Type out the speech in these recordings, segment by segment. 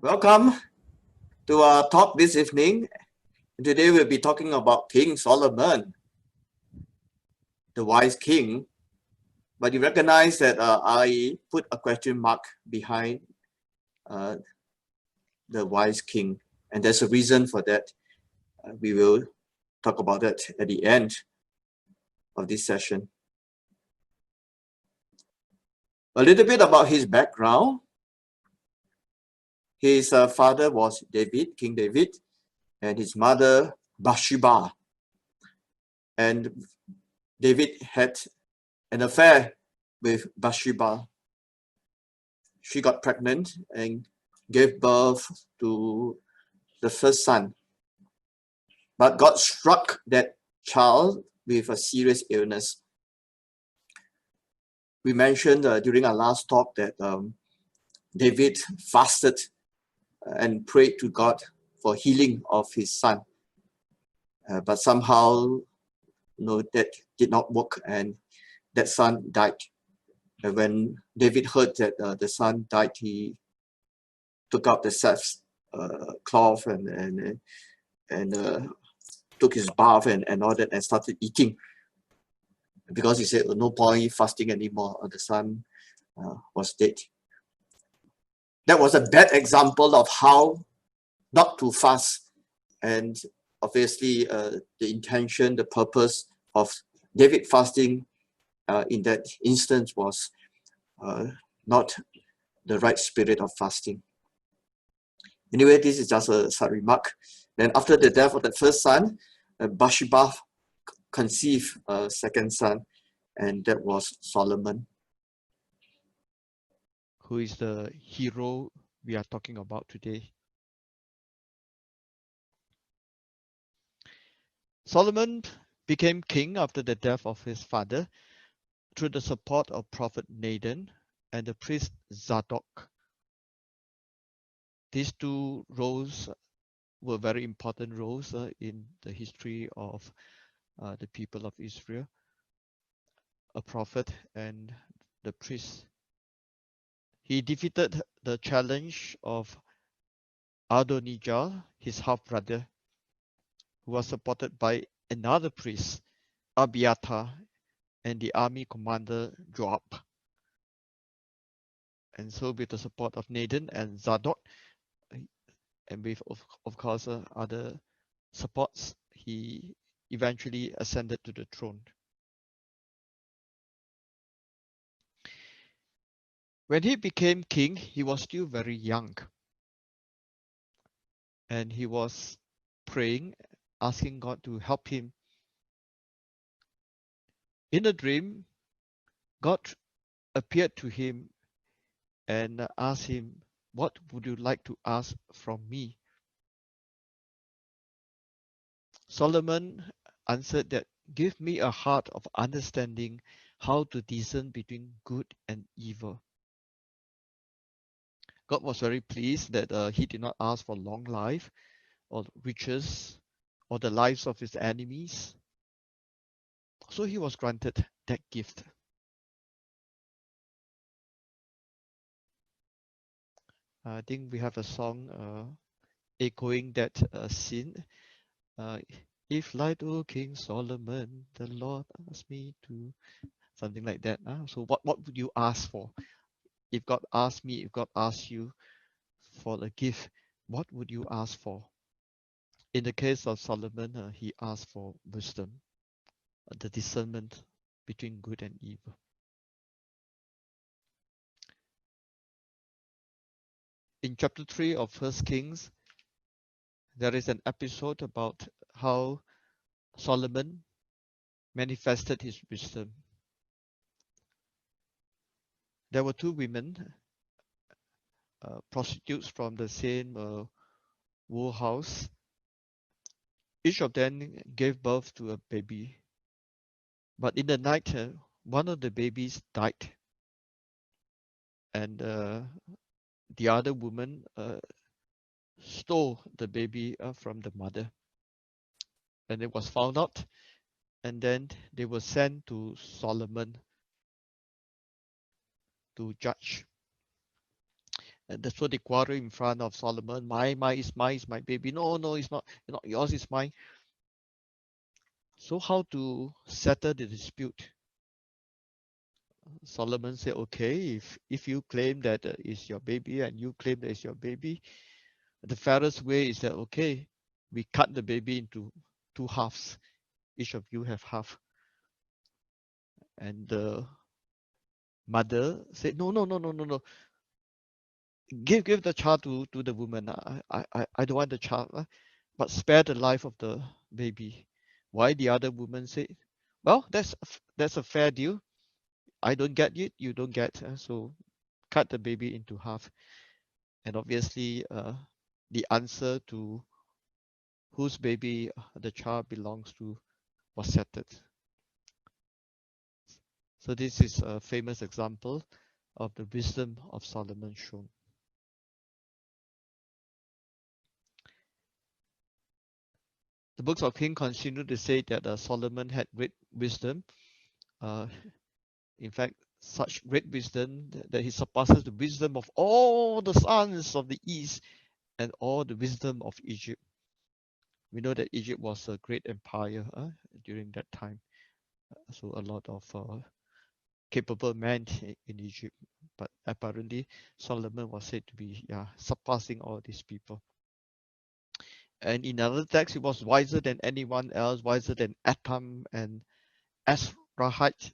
Welcome to our talk this evening. Today we'll be talking about King Solomon, the wise king. But you recognize that I put a question mark behind the wise king, and there's a reason for that. We will talk about that at the end of this session. A little bit about his background. His father was David, King David, and his mother Bathsheba. And David had an affair with Bathsheba. She got pregnant and gave birth to the first son. But God struck that child with a serious illness. We mentioned during our last talk that David fasted and prayed to God for healing of his son. But somehow, that did not work, and that son died. And when David heard that the son died, he took out the sackcloth and took his bath and all that and started eating, because he said, no point fasting anymore. The son was dead. That was a bad example of how not to fast. And obviously the intention, the purpose of David fasting in that instance was not the right spirit of fasting. Anyway, this is just a side remark. Then after the death of the first son, Bathsheba conceived a second son, and that was Solomon. Who is the hero we are talking about today. Solomon became king after the death of his father through the support of Prophet Nathan and the priest Zadok. These two roles were very important roles in the history of the people of Israel, a prophet and the priest. He defeated the challenge of Adonijah, his half-brother, who was supported by another priest, Abiathar, and the army commander Joab. And so with the support of Nathan and Zadok, and with of course other supports, he eventually ascended to the throne. When he became king, he was still very young. And he was praying, asking God to help him. In a dream, God appeared to him and asked him, "What would you like to ask from me?" Solomon answered that, "Give me a heart of understanding how to discern between good and evil." God was very pleased that he did not ask for long life or riches or the lives of his enemies. So he was granted that gift. I think we have a song echoing that scene. If like to King Solomon, the Lord asked me to, something like that. So what would you ask for? If God asked me, if God asked you for a gift, what would you ask for? In the case of Solomon, he asked for wisdom, the discernment between good and evil. In chapter 3 of 1 Kings, there is an episode about how Solomon manifested his wisdom. There were two women, prostitutes from the same wool house. Each of them gave birth to a baby. But in the night, one of the babies died. And the other woman stole the baby from the mother. And it was found out. And then they were sent to Solomon to judge. And that's what they quarrel in front of Solomon. My is mine, is my baby. No, no, it's not yours, it's mine. So how to settle the dispute? Solomon said, okay, if you claim that it's your baby and you claim that it's your baby, the fairest way is that, okay, we cut the baby into two halves. Each of you have half. And the mother said, no, no, no, no, no, no. Give the child to the woman. I don't want the child, but spare the life of the baby. Why? The other woman said, well, that's a fair deal. I don't get it, you don't get, so cut the baby into half. And obviously, the answer to whose baby the child belongs to was settled. So this is a famous example of the wisdom of Solomon shown. The books of Kings continue to say that Solomon had great wisdom. In fact, such great wisdom that he surpasses the wisdom of all the sons of the east and all the wisdom of Egypt. We know that Egypt was a great empire during that time. So a lot of capable men in Egypt. But apparently Solomon was said to be surpassing all these people. And in another text, he was wiser than anyone else, wiser than Atam and Esrahite,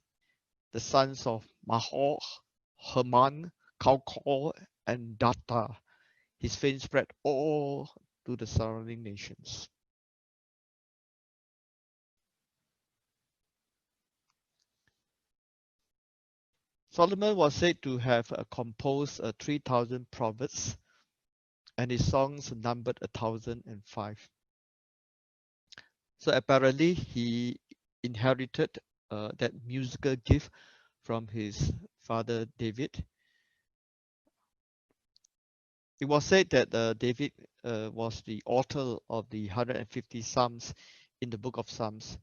the sons of Mahor, Herman, Kalkol, and Data. His fame spread all to the surrounding nations. Solomon was said to have composed 3,000 proverbs, and his songs numbered 1,005. So apparently he inherited that musical gift from his father David. It was said that David was the author of the 150 Psalms in the book of Psalms.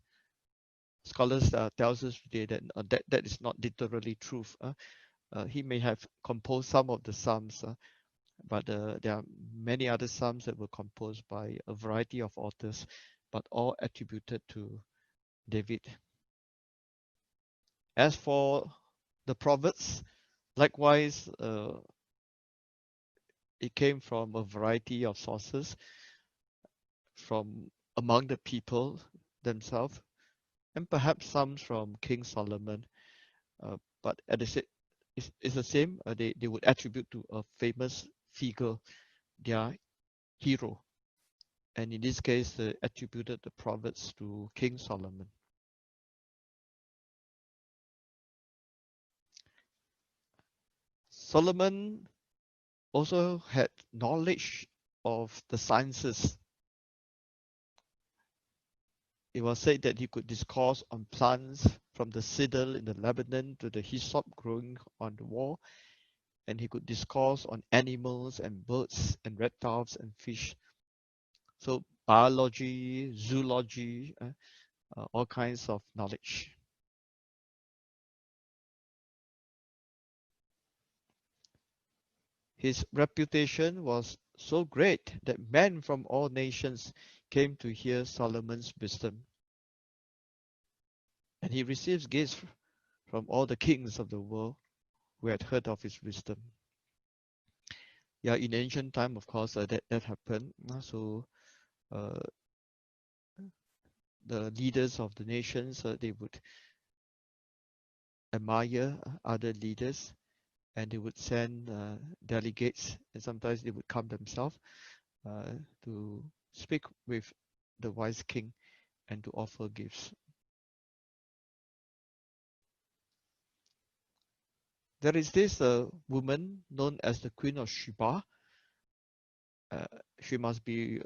Scholars tells us today that that is not literally truth. He may have composed some of the Psalms, but there are many other Psalms that were composed by a variety of authors, but all attributed to David. As for the Proverbs, likewise, it came from a variety of sources from among the people themselves, and perhaps some from King Solomon. But at the it's the same. They would attribute to a famous figure, their hero, and in this case, they attributed the proverbs to King Solomon. Solomon also had knowledge of the sciences. It was said that he could discourse on plants from the cedar in the Lebanon to the hyssop growing on the wall, and he could discourse on animals and birds and reptiles and fish. So biology, zoology, all kinds of knowledge. His reputation was so great that men from all nations came to hear Solomon's wisdom. And he receives gifts from all the kings of the world who had heard of his wisdom. Yeah, in ancient time, of course, that happened. So the leaders of the nations, they would admire other leaders, and they would send delegates, and sometimes they would come themselves to speak with the wise king and to offer gifts. There is this woman known as the Queen of Sheba. She must be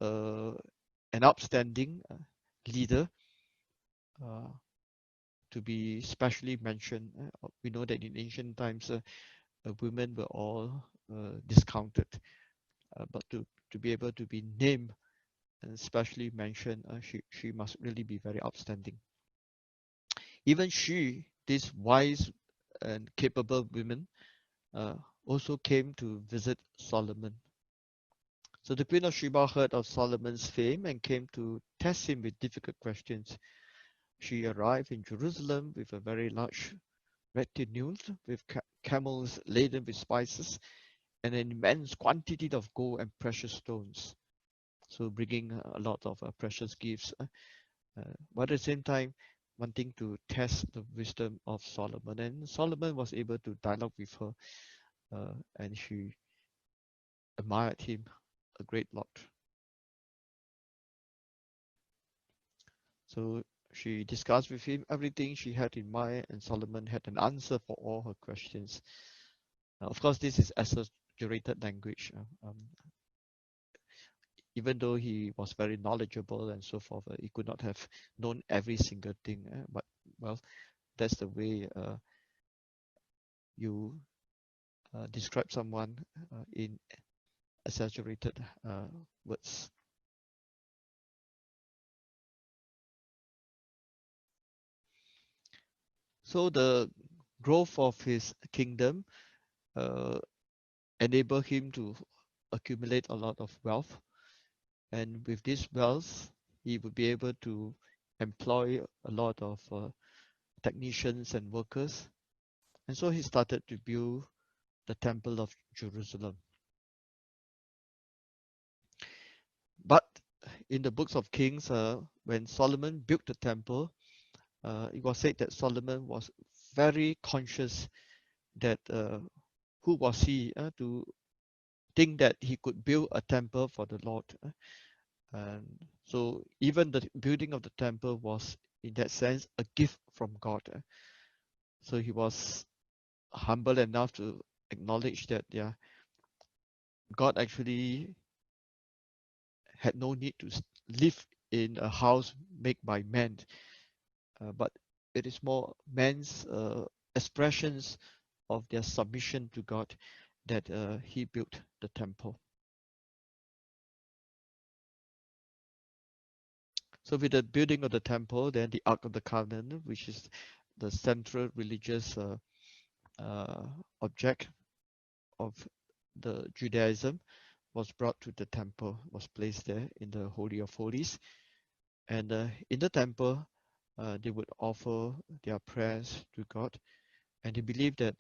an outstanding leader to be specially mentioned. We know that in ancient times, women were all discounted, but to be able to be named and specially mentioned, she must really be very outstanding. Even she, this wise and capable woman, also came to visit Solomon. So the Queen of Sheba heard of Solomon's fame and came to test him with difficult questions. She arrived in Jerusalem with a very large retinue, with camels laden with spices and an immense quantity of gold and precious stones. So bringing a lot of precious gifts, but at the same time wanting to test the wisdom of Solomon. And Solomon was able to dialogue with her, and she admired him a great lot. So she discussed with him everything she had in mind, and Solomon had an answer for all her questions. Of course, this is exaggerated language. Even though he was very knowledgeable and so forth, he could not have known every single thing. But well, that's the way you describe someone in exaggerated words. So the growth of his kingdom enabled him to accumulate a lot of wealth, and with this wealth, he would be able to employ a lot of technicians and workers, and so he started to build the Temple of Jerusalem. But in the books of Kings, when Solomon built the temple, it was said that Solomon was very conscious that who was he to think that he could build a temple for the Lord. And so even the building of the temple was, in that sense, a gift from God. So he was humble enough to acknowledge that, yeah, God actually had no need to live in a house made by man, but it is more man's expressions of their submission to God that he built the temple. So with the building of the temple, then the Ark of the Covenant, which is the central religious object of the Judaism, was brought to the temple, was placed there in the Holy of Holies. And in the temple, they would offer their prayers to God, and they believed that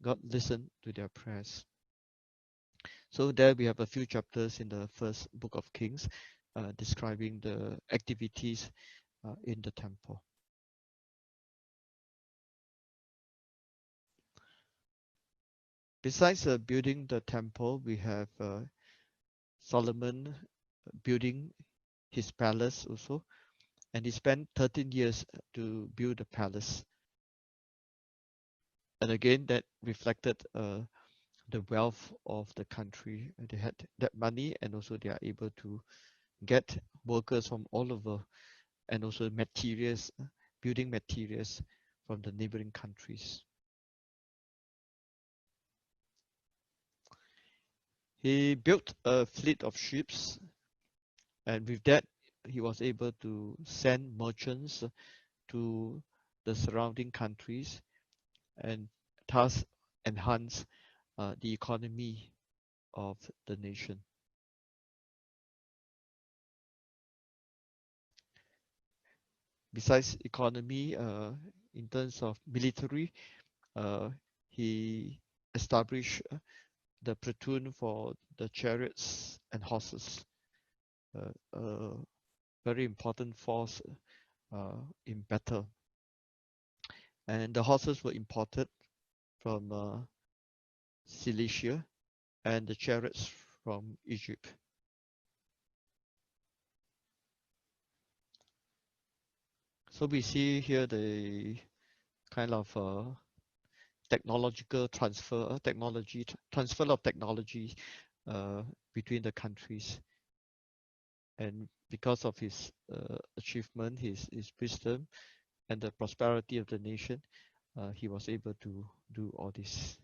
God listened to their prayers. So there we have a few chapters in the first book of Kings describing the activities in the temple. Besides building the temple, we have Solomon building his palace also, and he spent 13 years to build the palace. And again, that reflected the wealth of the country. They had that money, and also they are able to get workers from all over, and also materials, building materials from the neighboring countries. He built a fleet of ships, and with that, he was able to send merchants to the surrounding countries and thus enhance the economy of the nation. Besides economy, in terms of military, he established the platoon for the chariots and horses, a very important force in battle. And the horses were imported from Cilicia, and the chariots from Egypt. So we see here the kind of technological transfer, transfer of technology between the countries. And because of his achievement, his wisdom, and the prosperity of the nation, he was able to do all this.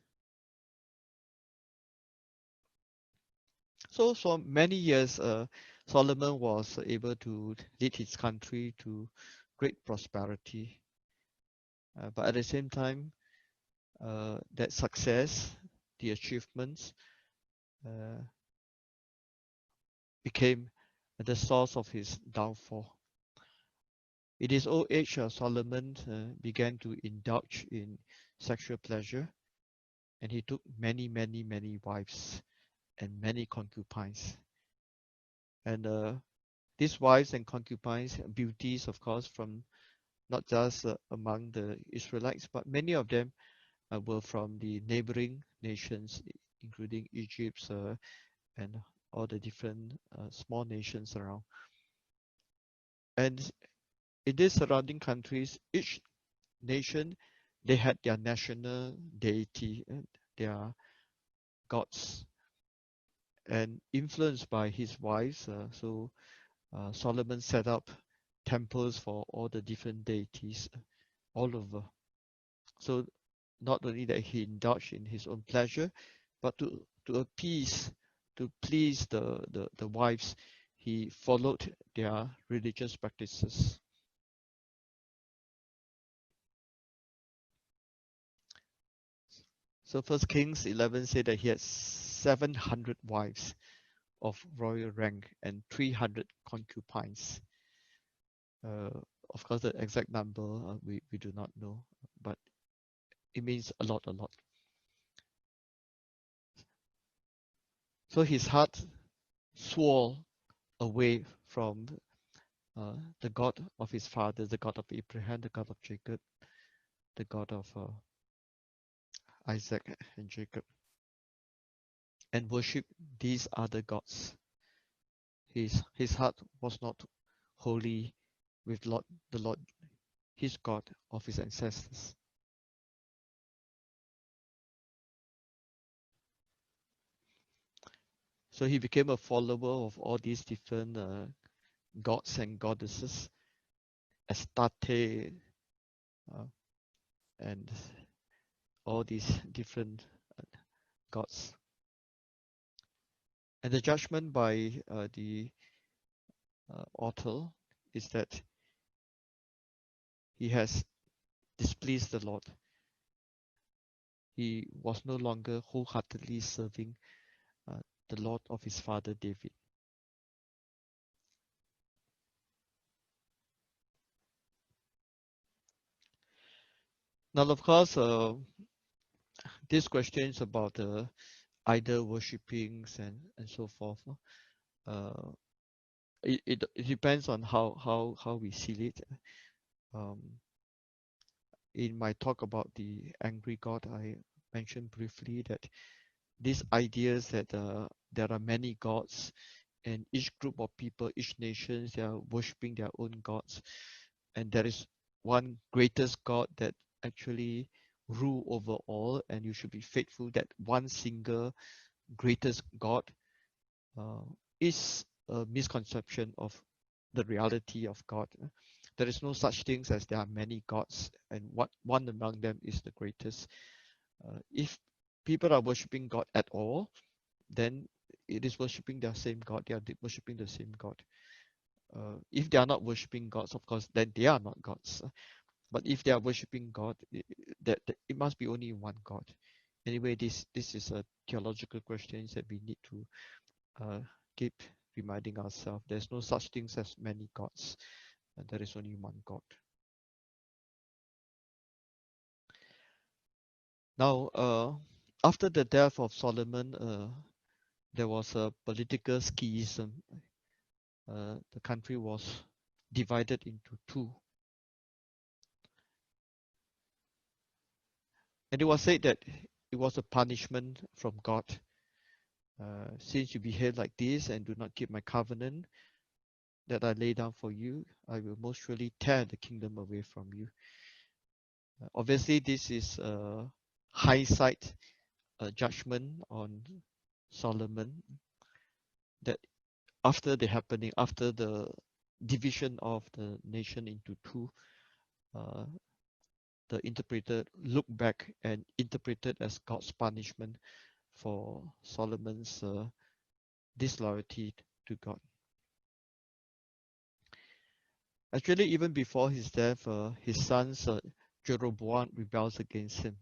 So for many years, Solomon was able to lead his country to great prosperity. But at the same time, that success the achievements became the source of his downfall. In his old age, Solomon began to indulge in sexual pleasure, and he took many, many, many wives and many concubines. And these wives and concubines, beauties, of course, from not just among the Israelites, but many of them were from the neighboring nations, including Egypt and all the different small nations around. And in these surrounding countries, each nation, they had their national deity, and their gods. And influenced by his wives, Solomon set up temples for all the different deities all over. So not only that he indulged in his own pleasure, but to appease, to please the wives, he followed their religious practices. So First Kings 11 said that he had 700 wives of royal rank and 300 concubines. Of course, the exact number we do not know, but it means a lot. So his heart swore away from the God of his fathers, the God of Abraham, the God of Jacob, the God of Isaac and Jacob, and worship these other gods. His heart was not holy with the Lord, his God of his ancestors. So he became a follower of all these different gods and goddesses, Astarte, and all these different gods. And the judgment by the author is that he has displeased the Lord. He was no longer wholeheartedly serving the Lord of his father David. Now, of course, these questions about idol worshippings and so forth, it depends on how we see it. In my talk about the angry God, I mentioned briefly that these ideas that there are many gods, and each group of people, each nation, they are worshipping their own gods, and there is one greatest God that actually rule over all, and you should be faithful that one single greatest God is a misconception of the reality of God. There is no such things as there are many gods, and one among them is the greatest. If people are worshipping God at all, then it is worshipping their same God. They are worshipping the same God. If they are not worshipping gods, of course, then they are not gods. But if they are worshipping God, it must be only one God. Anyway, this is a theological question that we need to keep reminding ourselves. There's no such things as many gods, and there is only one God. Now, after the death of Solomon, there was a political schism. The country was divided into two. And it was said that it was a punishment from God. Since you behave like this and do not keep my covenant that I lay down for you, I will most surely tear the kingdom away from you. Obviously, this is a hindsight judgment on Solomon, that after the division of the nation into two, the interpreter looked back and interpreted as God's punishment for Solomon's disloyalty to God. Actually, even before his death, his sons Jeroboam rebels against him.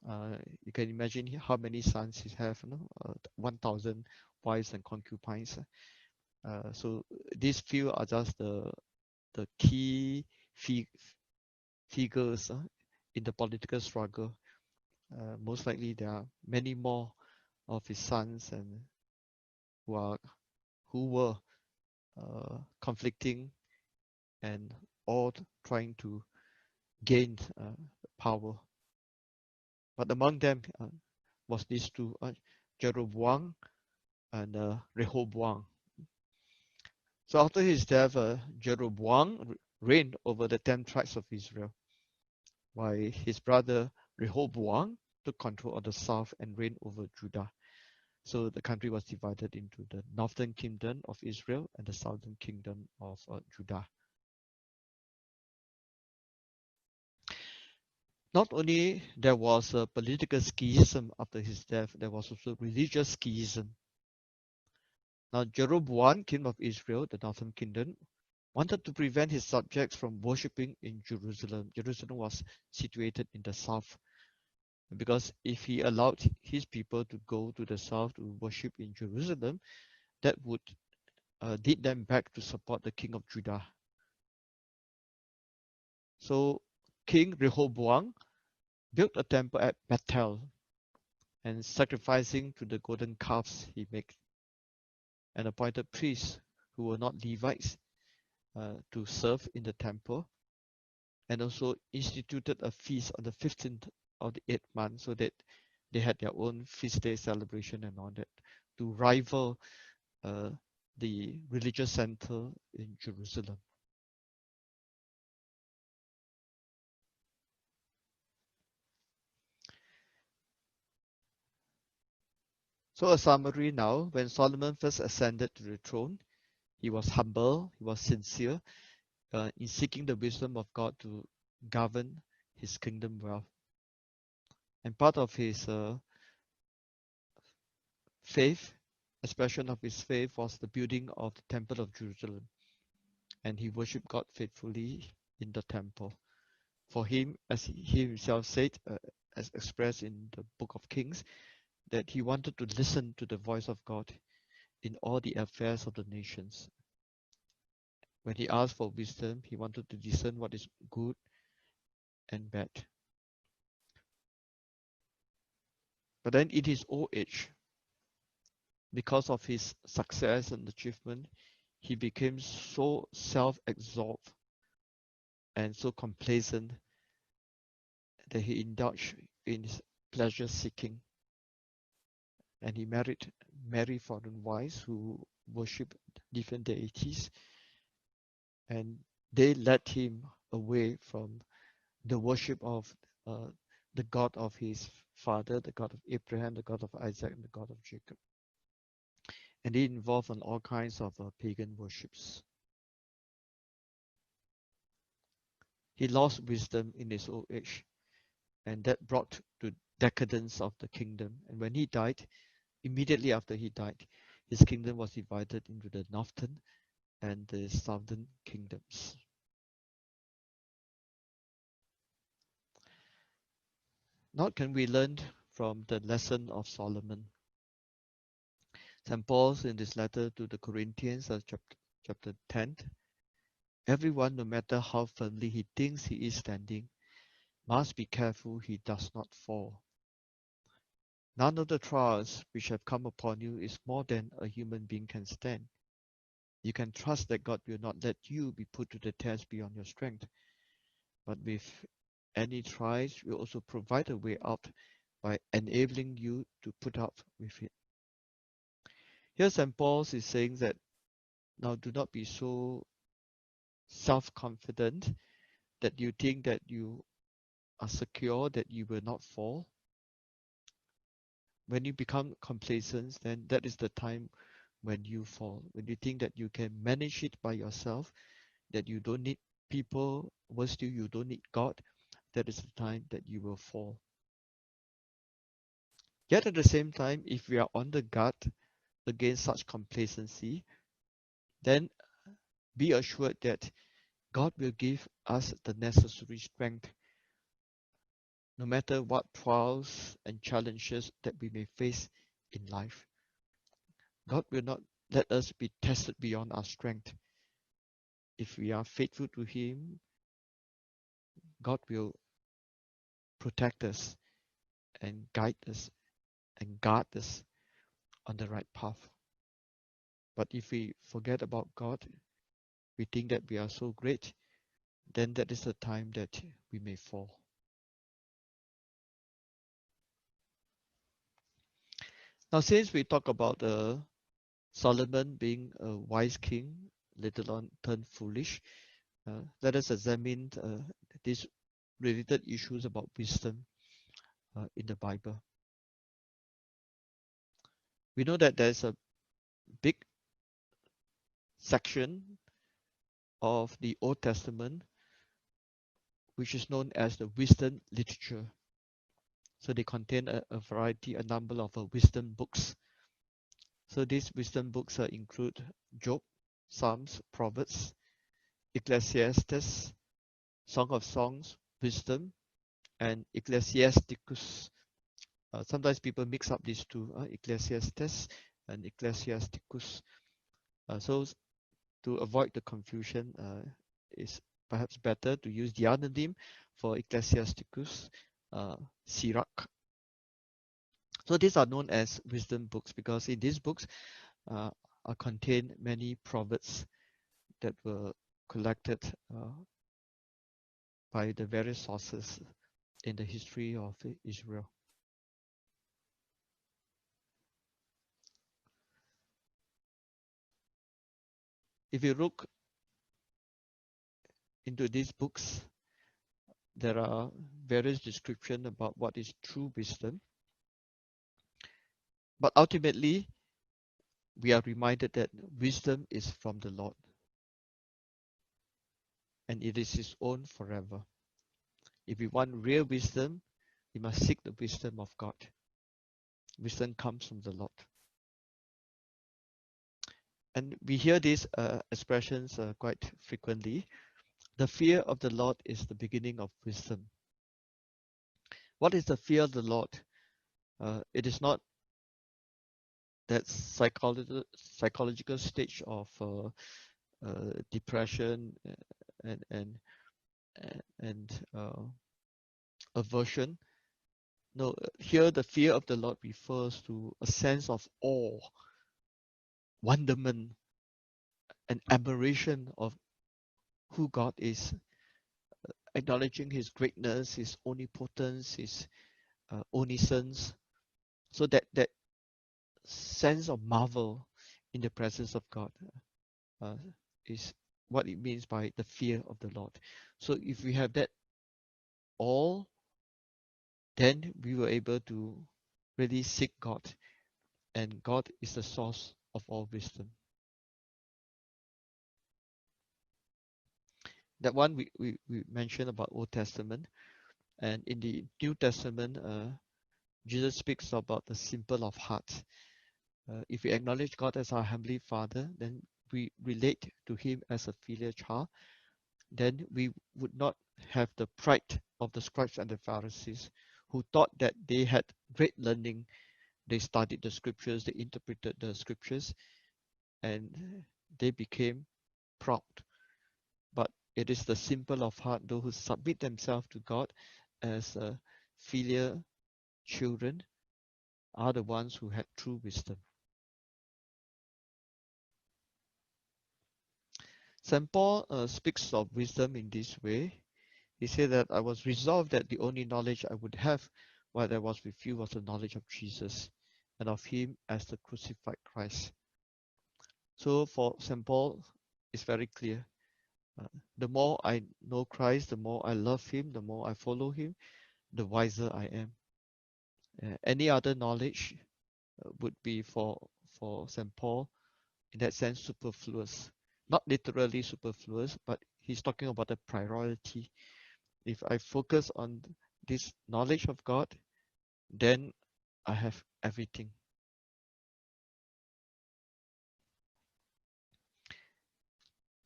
You can imagine how many sons he have, 1,000 wives and concubines. So these few are just the key figures in the political struggle. Most likely there are many more of his sons and who were conflicting and all trying to gain power. But among them was these two, Jeroboam and Rehoboam. So after his death, Jeroboam reigned over the 10 tribes of Israel, while his brother Rehoboam took control of the south and reigned over Judah. So the country was divided into the northern kingdom of Israel and the southern kingdom of Judah. Not only there was a political schism after his death, there was also religious schism. Now Jeroboam, king of Israel, the northern kingdom, wanted to prevent his subjects from worshipping in Jerusalem. Jerusalem was situated in the south, because if he allowed his people to go to the south to worship in Jerusalem, that would lead them back to support the king of Judah. So King Rehoboam built a temple at Bethel, and sacrificing to the golden calves he made, and appointed priests who were not Levites to serve in the temple, and also instituted a feast on the 15th of the 8th month, so that they had their own feast day celebration and all that, to rival the religious center in Jerusalem. So a summary now: when Solomon first ascended to the throne, he was humble, he was sincere in seeking the wisdom of God to govern his kingdom well. And part of his faith, expression of his faith, was the building of the temple of Jerusalem. And he worshipped God faithfully in the temple. For him, as he himself said, as expressed in the book of Kings, that he wanted to listen to the voice of God in all the affairs of the nations. When he asked for wisdom, he wanted to discern what is good and bad. But then in his old age, because of his success and achievement, he became so self-absorbed and so complacent that he indulged in his pleasure seeking. And he married many foreign wives who worship different deities, and they led him away from the worship of the God of his father, the God of Abraham, the God of Isaac, and the God of Jacob. And he involved in all kinds of pagan worships. He lost wisdom in his old age, and that brought to decadence of the kingdom. And when he died, immediately after he died, his kingdom was divided into the northern and the southern kingdoms. Now can we learn from the lesson of Solomon? St. Paul in this letter to the Corinthians, chapter 10, everyone, no matter how firmly he thinks he is standing, must be careful he does not fall. None of the trials which have come upon you is more than a human being can stand. You can trust that God will not let you be put to the test beyond your strength. But with any trials, will also provide a way out by enabling you to put up with it. Here St. Paul is saying that now do not be so self-confident that you think that you are secure, that you will not fall. When you become complacent, then that is the time when you fall. When you think that you can manage it by yourself, that you don't need people, worse still, you don't need God, that is the time that you will fall. Yet at the same time, if we are on the guard against such complacency, then be assured that God will give us the necessary strength no matter what trials and challenges that we may face in life. God will not let us be tested beyond our strength. If we are faithful to Him, God will protect us and guide us and guard us on the right path. But if we forget about God, we think that we are so great, then that is the time that we may fall. Now, since we talk about Solomon being a wise king, later on turned foolish, let us examine these related issues about wisdom in the Bible. We know that there's a big section of the Old Testament which is known as the wisdom literature. So they contain a number of wisdom books. So these wisdom books include Job, Psalms, Proverbs, Ecclesiastes, Song of Songs, Wisdom, and Ecclesiasticus. Sometimes people mix up these two, Ecclesiastes and Ecclesiasticus. So to avoid the confusion, it's perhaps better to use the other name for Ecclesiasticus, Sirach. So these are known as wisdom books because in these books are contained many proverbs that were collected by the various sources in the history of Israel. If you look into these books, there are various descriptions about what is true wisdom. But ultimately, we are reminded that wisdom is from the Lord and it is His own forever. If we want real wisdom, we must seek the wisdom of God. Wisdom comes from the Lord. And we hear these expressions quite frequently. The fear of the Lord is the beginning of wisdom. What is the fear of the Lord? It is not that psychological stage of depression and aversion. No, here the fear of the Lord refers to a sense of awe, wonderment, and admiration of who God is, acknowledging His greatness, His omnipotence, His omniscience. So that sense of marvel in the presence of God is what it means by the fear of the Lord. So if we have that all, then we were able to really seek God, and God is the source of all wisdom. That one we mentioned about Old Testament, and in the New Testament, Jesus speaks about the simple of heart. If we acknowledge God as our Heavenly Father, then we relate to Him as a filial child, then we would not have the pride of the scribes and the Pharisees who thought that they had great learning. They studied the scriptures, they interpreted the scriptures, and they became proud. But it is the simple of heart, those who submit themselves to God as filial children, are the ones who had true wisdom. St. Paul speaks of wisdom in this way. He said that I was resolved that the only knowledge I would have while I was with you was the knowledge of Jesus and of Him as the crucified Christ. So for St. Paul, it's very clear. The more I know Christ, the more I love Him, the more I follow Him, the wiser I am. Any other knowledge would be for St. Paul, in that sense, superfluous. Not literally superfluous, but he's talking about a priority. If I focus on this knowledge of God, then I have everything.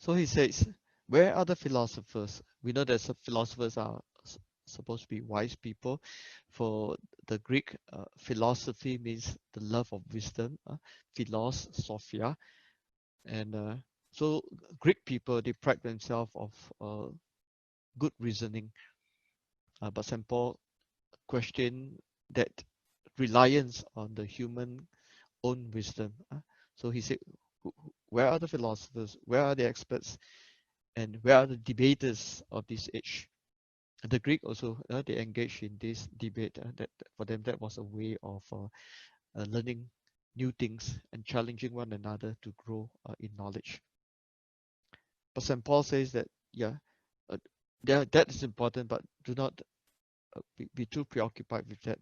So he says, where are the philosophers? We know that some philosophers are supposed to be wise people. For the Greek, philosophy means the love of wisdom, philos, Sophia. And so Greek people, they pride themselves of good reasoning. But St. Paul questioned that reliance on the human own wisdom. So he said, where are the philosophers? Where are the experts? And where are the debaters of this age? And the Greek also, they engaged in this debate. That for them, that was a way of learning new things and challenging one another to grow in knowledge. But St. Paul says that, that is important, but do not be too preoccupied with that.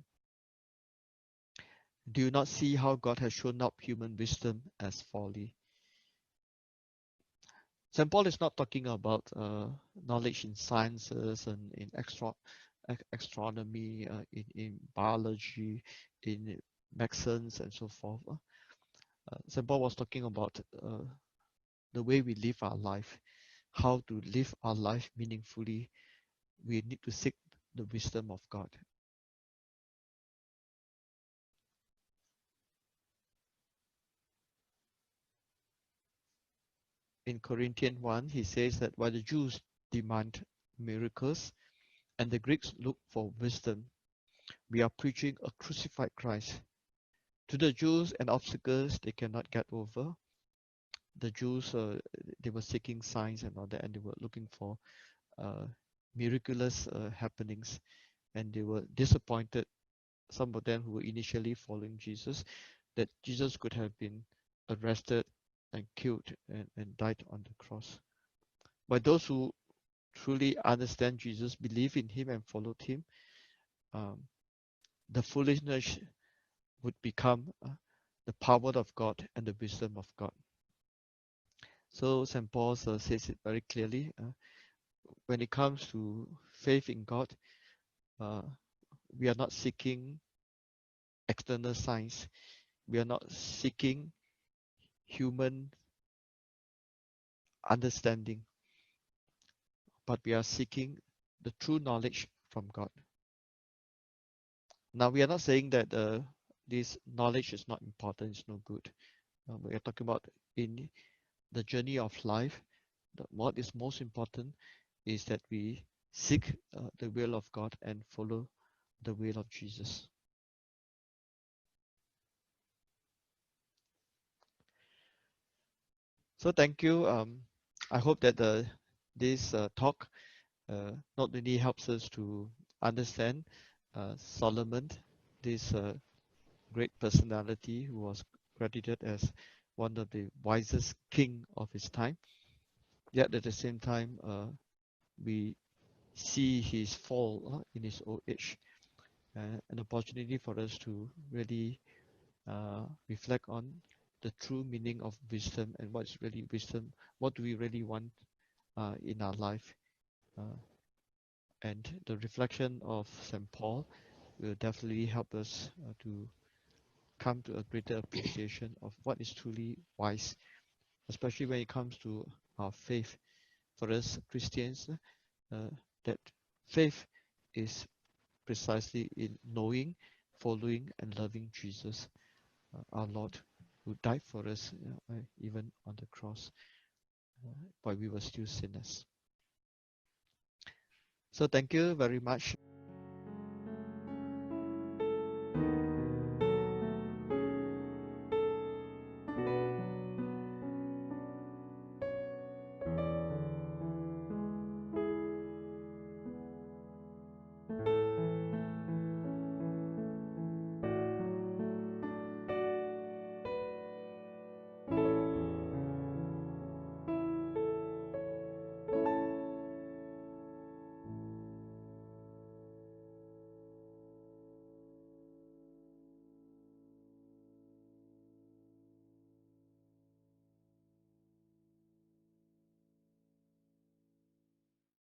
Do you not see how God has shown up human wisdom as folly? St. Paul is not talking about knowledge in sciences and in astronomy, in biology, in medicine, and so forth. St. Paul was talking about the way we live our life, how to live our life meaningfully. We need to seek the wisdom of God. In Corinthians 1, he says that while the Jews demand miracles and the Greeks look for wisdom, we are preaching a crucified Christ. To the Jews, an obstacles they cannot get over. The Jews, they were seeking signs and all that, and they were looking for miraculous happenings, and they were disappointed, some of them who were initially following Jesus, that Jesus could have been arrested and killed and died on the cross. But those who truly understand Jesus, believe in him and followed him, the foolishness would become the power of God and the wisdom of God. So St. Paul says it very clearly. When it comes to faith in God, we are not seeking external signs. We are not seeking human understanding, but we are seeking the true knowledge from God. Now, we are not saying that this knowledge is not important, it's no good. We are talking about in the journey of life, what is most important is that we seek the will of God and follow the will of Jesus. So thank you. I hope that this talk not only helps us to understand Solomon, this great personality who was credited as one of the wisest king of his time, yet at the same time we see his fall in his old age, an opportunity for us to really reflect on the true meaning of wisdom and what is really wisdom, what do we really want in our life. And the reflection of St. Paul will definitely help us to come to a greater appreciation of what is truly wise, especially when it comes to our faith. For us Christians, that faith is precisely in knowing, following, and loving Jesus, our Lord, who died for us even on the cross while we were still sinners. So thank you very much.